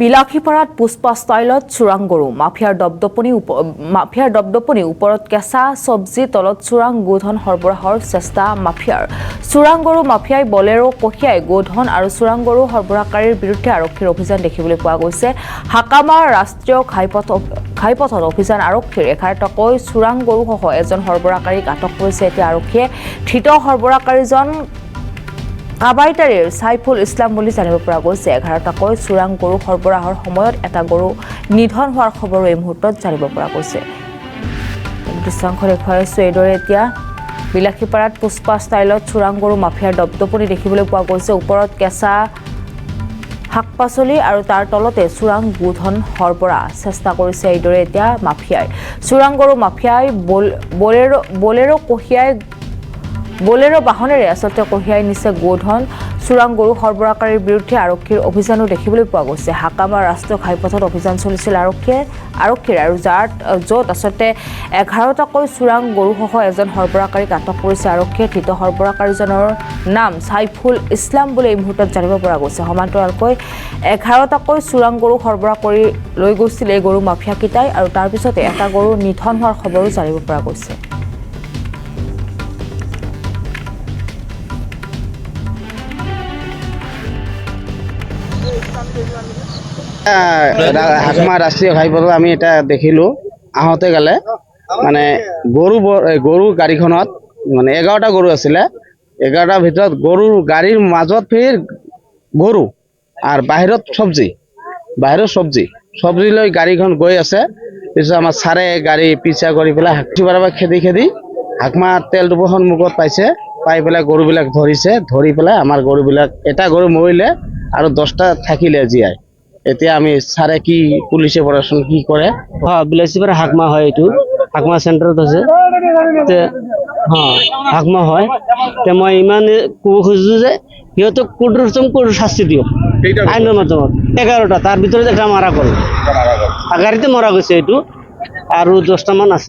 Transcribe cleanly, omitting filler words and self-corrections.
বিলাসীপাৰাত পুষ্পা ষ্টাইলত চোৰাং গৰু মাফিয়াৰ দপদপনি ওপৰত কেঁচা চব্জি তলত চোৰাং গোধন সৰবৰাহৰ চেষ্টা মাফিয়াৰ চোৰাং গৰু মাফিয়াই বলেৰো কঢ়িয়াই গোধন আৰু চোৰাং গৰু সৰবৰাহকাৰীৰ বিৰুদ্ধে আৰক্ষীৰ অভিযান দেখিবলৈ পোৱা গৈছে। হাকামাৰ ৰাষ্ট্ৰীয় ঘাইপথত অভিযান আৰক্ষীৰ 11টাকৈ চোৰাং গৰুসহ এজন সৰবৰাহকাৰীক আটক কৰিছে। এতিয়া আৰক্ষীয়ে ধৃত সৰবৰাহকাৰীজন কাবাইতাৰীৰ সাইফুল ইছলাম বুলি জানিব পৰা গৈছে। 11টাকৈ চোৰাং গৰু সৰবৰাহৰ সময়ত এটা গৰু নিধন হোৱাৰ খবৰো এই মুহূৰ্তত জানিব পৰা গৈছে। দৃশ্যাংশ দেখুৱাই আছো এইদৰে এতিয়া বিলাসীপাৰাত পুষ্পা ষ্টাইলত চোৰাং গৰু মাফিয়াৰ দপদপনি দেখিবলৈ পোৱা গৈছে। ওপৰত কেঁচা শাক পাচলি আৰু তাৰ তলতে চোৰাং গোধন সৰবৰাহ চেষ্টা কৰিছে এইদৰে এতিয়া মাফিয়াই। চোৰাং গৰু মাফিয়াই বলেৰো বাহনেৰে আচলতে কঢ়িয়াই নিছে গোধন চোৰাং গৰু সৰবৰাহকাৰীৰ বিৰুদ্ধে আৰক্ষীৰ অভিযানো দেখিবলৈ পোৱা গৈছে। হাকামাৰ ৰাষ্ট্ৰীয় ঘাইপথত অভিযান চলিছিল আৰক্ষীৰ আৰু য'ত আচলতে 11টাকৈ চোৰাং গৰুসহ এজন সৰবৰাহকাৰীক আটক কৰিছে আৰক্ষীয়ে। ধৃত সৰবৰাহকাৰীজনৰ নাম সাইফুল ইছলাম বুলি এই মুহূৰ্তত জানিব পৰা গৈছে। সমান্তৰালকৈ 11টাকৈ চোৰাং গৰু সৰবৰাহ কৰি লৈ গৈছিল এই গৰু মাফিয়াকেইটাই আৰু তাৰ পিছতে এটা গৰু নিধন হোৱাৰ খবৰো জানিব পৰা গৈছে। হাকমা ৰাষ্ট্ৰীয় ঘাইপথত আমি এটা দেখিলো আহোঁতে গেলে মানে গৰু গাড়ীখনত মানে 11টা গৰু আছিলে। 11টাৰ ভিতৰত গৰুৰ গাড়ীৰ মাজত ফিৰ গৰু আৰু বাহিৰত চব্জি লৈ গাড়ীখন গৈ আছে। পিছত আমাৰ ছাৰে গাড়ী পিছা কৰি পেলাই খেদি হাকমা তেল ডিপোৰ সন্মুখত পাই পেলাই গৰুবিলাক ধৰি পেলাই আমাৰ গৰুবিলাক এটা গৰু মৰিলে আৰু 10টা থাকিলে জীয়াই। এতিয়া আমি ছাৰে কি পুলিচে প্ৰশাসন কি কৰে বিলাসীপাৰা হাকমা হয়, এইটো হাকমা চেণ্টাৰত আছে হাকমা হয়। মই ইমান ক'ব খুজিছো যে সিহঁতক কঠোৰ শাস্তি দিয়ক আইনৰ মাধ্যমত। 11টা তাৰ ভিতৰত এটা মাৰা গ'ল, গাড়ীতে মৰা গৈছে এইটো আৰু 10টা মান আছে।